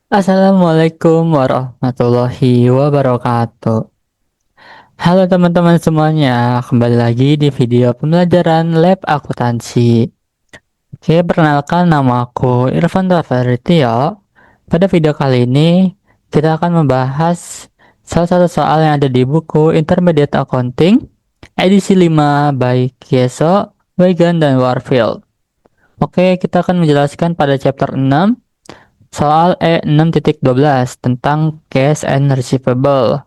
Assalamualaikum warahmatullahi wabarakatuh. Halo teman-teman semuanya, kembali lagi di video pembelajaran lab akuntansi. Oke, perkenalkan nama aku Irfan Rafaritio. Pada video kali ini, kita akan membahas salah satu soal yang ada di buku Intermediate Accounting, edisi 5 by Kieso, Weigand, dan Warfield. Oke, kita akan menjelaskan pada chapter 6, soal E6.12 tentang cash and receivable.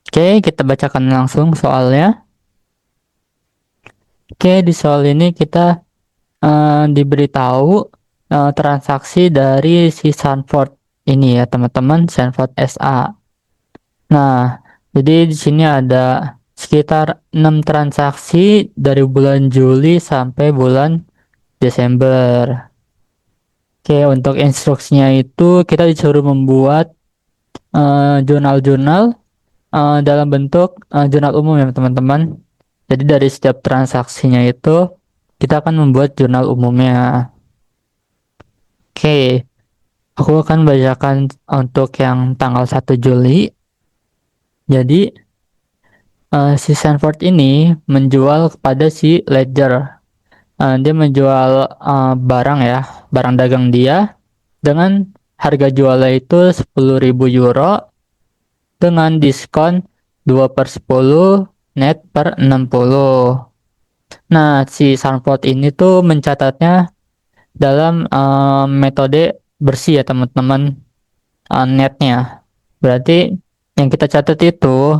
Oke, kita bacakan langsung soalnya. Oke, di soal ini kita diberitahu transaksi dari si Sanford ini ya, teman-teman, Sanford SA. Nah, jadi di sini ada sekitar 6 transaksi dari bulan Juli sampai bulan Desember. Oke, untuk instruksinya itu kita disuruh membuat jurnal-jurnal dalam bentuk jurnal umum ya teman-teman. Jadi dari setiap transaksinya itu kita akan membuat jurnal umumnya. Oke, aku akan bacakan untuk yang tanggal 1 Juli. Jadi si Sanford ini menjual kepada si Ledger. Dia menjual barang ya, barang dagang dia dengan harga jualnya itu 10.000 euro dengan diskon 2/10 net per 60. Nah, si Sanford ini tuh mencatatnya dalam metode bersih ya teman-teman, netnya. Berarti yang kita catat itu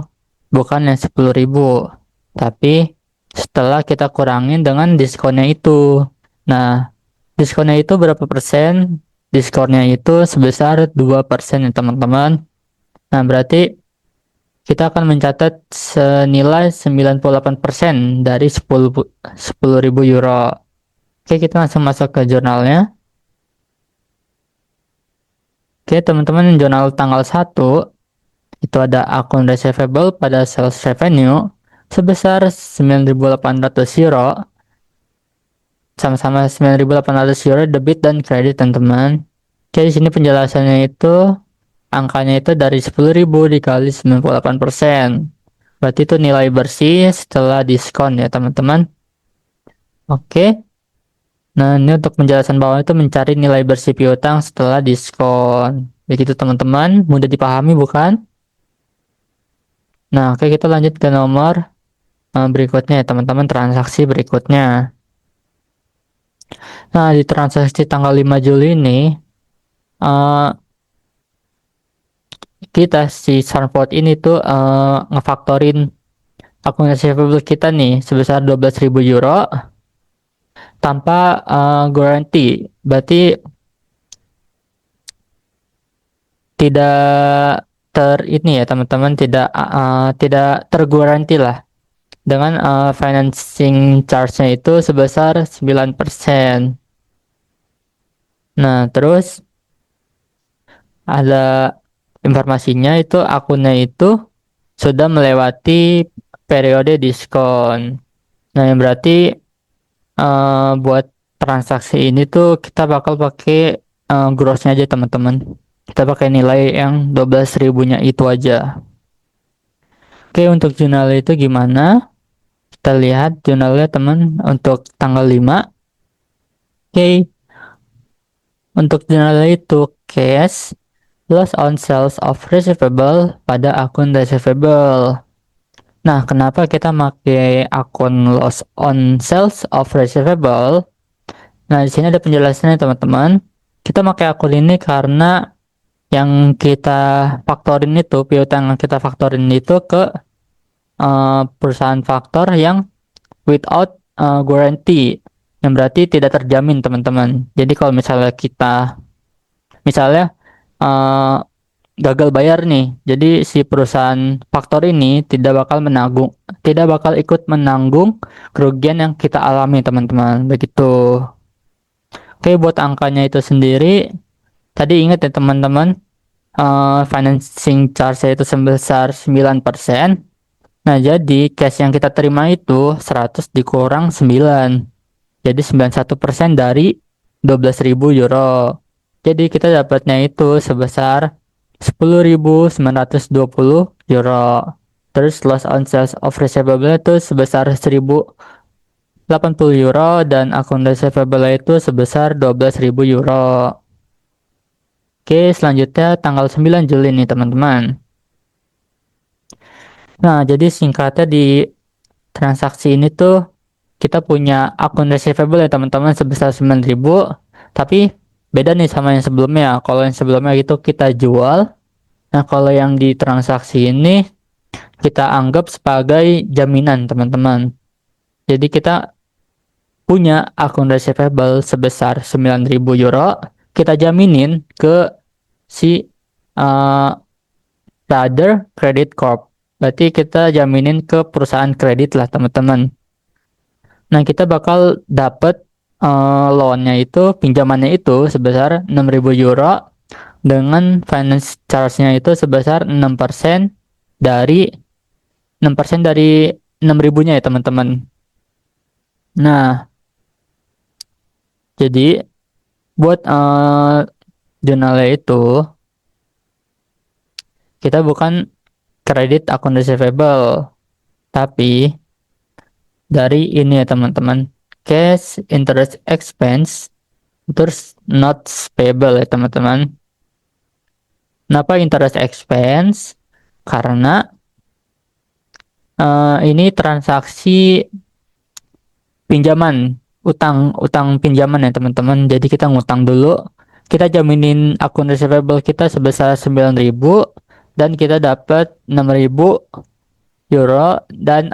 bukan yang 10.000, tapi setelah kita kurangin dengan diskonnya itu. Nah, diskonnya itu berapa persen? Diskonnya itu sebesar 2% ya teman-teman. Nah, berarti kita akan mencatat senilai 98% dari 10.000 euro. Oke, kita langsung masuk ke jurnalnya. Oke, teman-teman, jurnal tanggal 1 itu ada akun receivable pada sales revenue sebesar 9.800 euro. Sama-sama 9.800 euro debit dan kredit, teman-teman. Oke, di sini penjelasannya itu angkanya itu dari 10.000 dikali 98%. Berarti itu nilai bersih setelah diskon ya, teman-teman. Oke. Nah, ini untuk penjelasan bawah itu mencari nilai bersih piutang setelah diskon. Begitu teman-teman, mudah dipahami bukan? Nah, oke, kita lanjut ke nomor berikutnya ya teman-teman, transaksi berikutnya. Nah, di transaksi tanggal 5 Juli ini, eh, kita si Sunport ini tuh ngefaktorin akun receivable kita nih sebesar 12.000 euro tanpa guarantee. Berarti tidak ini ya teman-teman, tidak tergaranti lah dengan financing charge-nya itu sebesar 9%. Nah, terus ada informasinya itu akunnya itu sudah melewati periode diskon. Nah, yang berarti buat transaksi ini tuh kita bakal pakai grossnya aja teman-teman. Kita pakai nilai yang 12.000-nya itu aja. Oke, untuk jurnal itu gimana? Kita lihat jurnalnya teman untuk tanggal 5. Oke, untuk jurnal itu cash loss on sales of receivable pada akun receivable. Nah, kenapa kita pakai akun loss on sales of receivable? Nah, di sini ada penjelasannya teman-teman. Kita pakai akun ini karena yang kita faktorin itu, piutang yang kita faktorin itu ke perusahaan faktor yang without guarantee, yang berarti tidak terjamin teman-teman. Jadi kalau misalnya kita misalnya uh, gagal bayar nih, jadi si perusahaan faktor ini tidak bakal ikut menanggung kerugian yang kita alami teman-teman. Begitu. Oke, buat angkanya itu sendiri, tadi ingat ya teman-teman, financing charge itu sebesar 9%. Nah, jadi cash yang kita terima itu 100 dikurang 9. Jadi 91% dari 12.000 euro. Jadi kita dapatnya itu sebesar 10.920 euro. Terus loss on sales of receivable itu sebesar 1.080 euro dan akun receivable itu sebesar 12.000 euro. Oke, selanjutnya tanggal 9 Juli nih teman-teman. Nah, jadi singkatnya di transaksi ini tuh kita punya akun receivable ya teman-teman sebesar 9.000, tapi beda nih sama yang sebelumnya. Kalau yang sebelumnya itu kita jual. Nah, kalau yang di transaksi ini kita anggap sebagai jaminan teman-teman. Jadi kita punya akun receivable sebesar 9.000 euro, kita jaminin ke si uh, Rather Credit Corp. Berarti kita jaminin ke perusahaan kredit lah teman-teman. Nah, kita bakal dapat loannya itu, pinjamannya itu sebesar 6.000 euro dengan finance charge-nya itu sebesar 6% dari 6% dari 6.000-nya ya teman-teman. Nah, jadi buat jurnalnya itu kita bukan kredit akun receivable, tapi dari ini ya teman-teman, cash interest expense terus not payable ya teman-teman. Kenapa interest expense? Karena ini transaksi pinjaman, utang pinjaman ya teman-teman. Jadi kita ngutang dulu, kita jaminin akun receivable kita sebesar 9.000 dan kita dapat 6.000 euro dan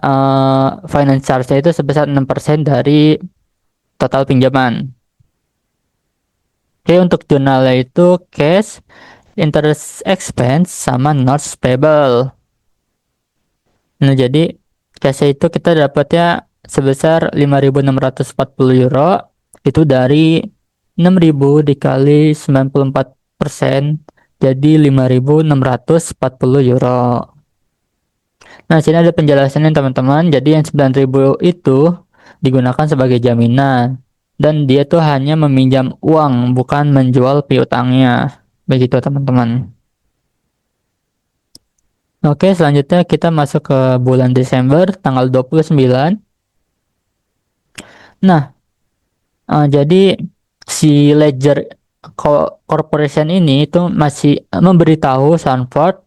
finance charge itu sebesar 6% dari total pinjaman. Oke, untuk jurnalnya itu cash, interest expense, sama notes payable. Nah, jadi cash itu kita dapatnya sebesar 5.640 euro. Itu dari 6.000 dikali 94%, jadi 5.640 euro. Nah, sini ada penjelasannya teman-teman. Jadi yang 9.000 itu digunakan sebagai jaminan. Dan dia tuh hanya meminjam uang, bukan menjual piutangnya. Begitu teman-teman. Oke, selanjutnya kita masuk ke bulan Desember, tanggal 29. Nah, jadi si Ledger Corporation ini itu masih memberitahu Sanford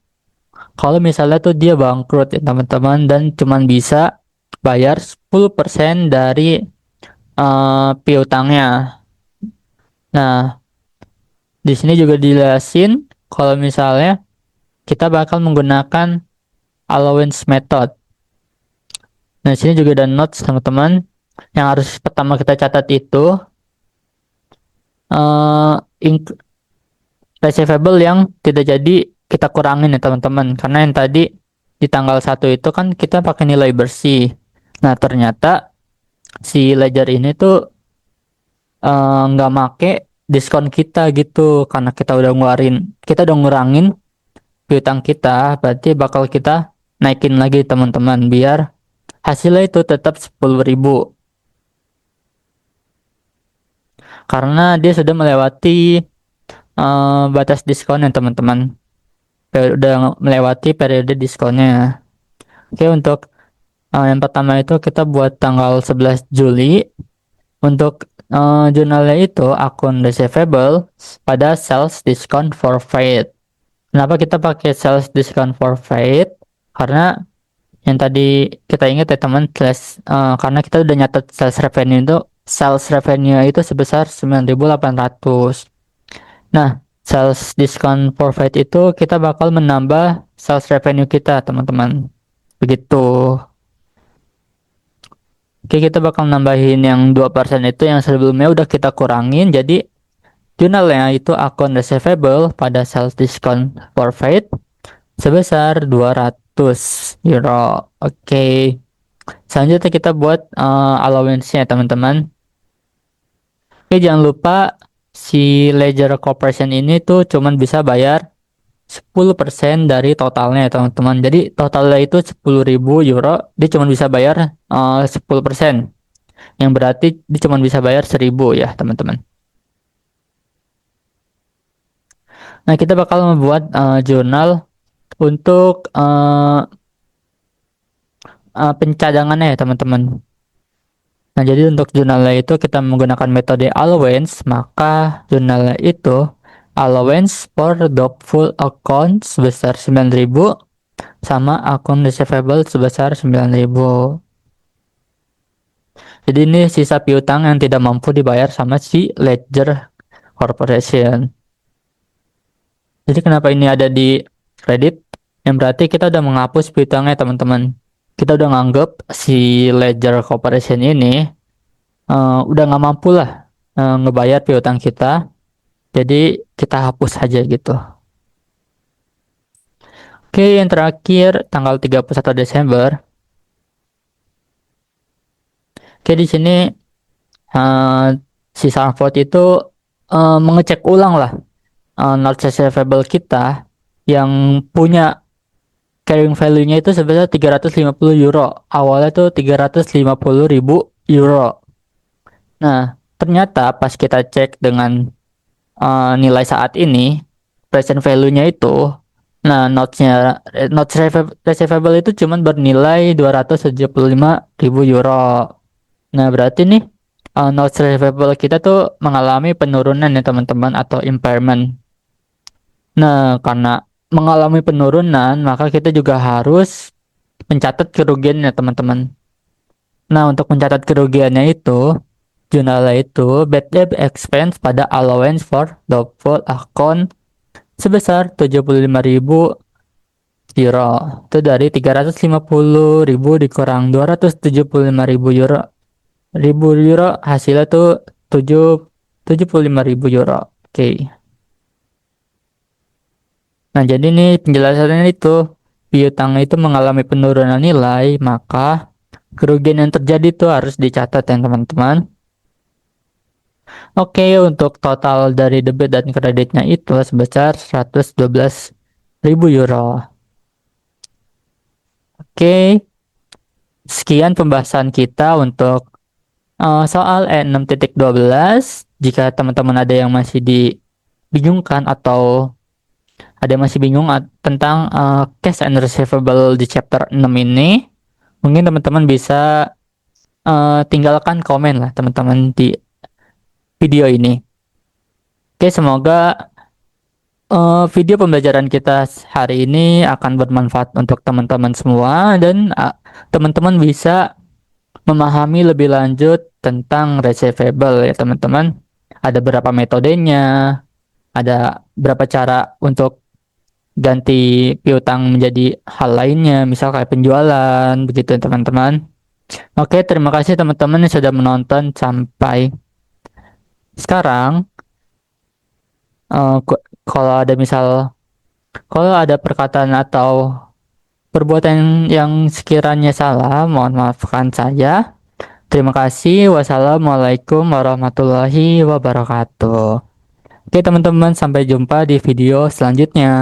kalau misalnya tuh dia bangkrut ya teman-teman dan cuman bisa bayar 10% dari piutangnya. Nah, di sini juga dijelasin kalau misalnya kita bakal menggunakan allowance method. Nah, di sini juga ada notes teman-teman. Yang harus pertama kita catat itu uh, receivable yang tidak jadi kita kurangin ya teman-teman. Karena yang tadi di tanggal 1 itu kan kita pakai nilai bersih. Nah, ternyata si ledger ini tuh nggak make diskon kita gitu karena kita udah ngurangin piutang kita, berarti bakal kita naikin lagi teman-teman biar hasilnya itu tetap 10.000 karena dia sudah melewati batas diskon ya teman-teman. Udah melewati periode diskonnya. Oke, untuk yang pertama itu kita buat tanggal 11 Juli. Untuk jurnalnya itu akun receivable pada sales discount forfeit. Kenapa kita pakai sales discount forfeit? Karena yang tadi kita ingat ya teman, karena kita udah nyatet sales revenue itu sebesar 9.800. Nah, sales discount forfeit itu kita bakal menambah sales revenue kita teman-teman. Begitu. Oke, kita bakal nambahin yang 2% itu yang sebelumnya udah kita kurangin. Jadi jurnalnya itu akun receivable pada sales discount forfeit sebesar 200 euro. Oke. Selanjutnya kita buat allowance-nya teman-teman. Oke, jangan lupa si Ledger Corporation ini tuh cuman bisa bayar 10% dari totalnya ya teman-teman. Jadi totalnya itu 10.000 euro, dia cuma bisa bayar 10%. Yang berarti dia cuma bisa bayar 1.000 ya teman-teman. Nah, kita bakal membuat jurnal untuk pencadangannya ya teman-teman. Nah, jadi untuk jurnalnya itu kita menggunakan metode allowance, maka jurnalnya itu allowance for doubtful account sebesar 9.000 sama akun receivable sebesar 9.000. Jadi ini sisa piutang yang tidak mampu dibayar sama si Ledger Corporation. Jadi kenapa ini ada di kredit? Yang berarti kita udah menghapus piutangnya teman-teman. Kita udah nganggep si Ledger Corporation ini udah nggak mampu lah ngebayar piutang kita. Jadi kita hapus aja gitu. Oke, yang terakhir tanggal 31 Desember. Oke, di sini eh, si Sanford itu mengecek ulang lah note receivable kita yang punya carrying value-nya itu sebesar 350 euro. Awalnya tuh 350 ribu euro. Nah, ternyata pas kita cek dengan nilai saat ini, present value-nya itu, nah notes receivable itu cuma bernilai 275 ribu euro. Nah, berarti nih notes receivable kita tuh mengalami penurunan ya teman-teman atau impairment. Nah, karena mengalami penurunan, maka kita juga harus mencatat kerugiannya teman-teman. Nah, untuk mencatat kerugiannya itu, jurnalnya itu bad debt expense pada allowance for doubtful account sebesar 75.000 euro. Itu dari 350.000 dikurang 275.000 euro. Hasilnya tuh 75.000 euro. Oke. Nah, jadi nih penjelasannya itu piutang itu mengalami penurunan nilai, maka kerugian yang terjadi itu harus dicatat ya teman-teman. Oke, untuk total dari debit dan kreditnya itu sebesar 112.000 euro. Oke, sekian pembahasan kita untuk soal E6.12. Jika teman-teman ada yang masih dibingungkan atau ada yang masih bingung tentang cash and receivable di chapter 6 ini, mungkin teman-teman bisa tinggalkan komen lah teman-teman di video ini. Oke, semoga video pembelajaran kita hari ini akan bermanfaat untuk teman-teman semua dan teman-teman bisa memahami lebih lanjut tentang receivable ya teman-teman. Ada berapa metodenya, ada berapa cara untuk ganti piutang menjadi hal lainnya, misal kayak penjualan, begitu teman-teman. Oke, terima kasih teman-teman yang sudah menonton sampai sekarang. Eh, ko- kalau ada kalau ada perkataan atau perbuatan yang sekiranya salah, mohon maafkan saya. Terima kasih. Wassalamualaikum warahmatullahi wabarakatuh. Oke teman-teman, sampai jumpa di video selanjutnya.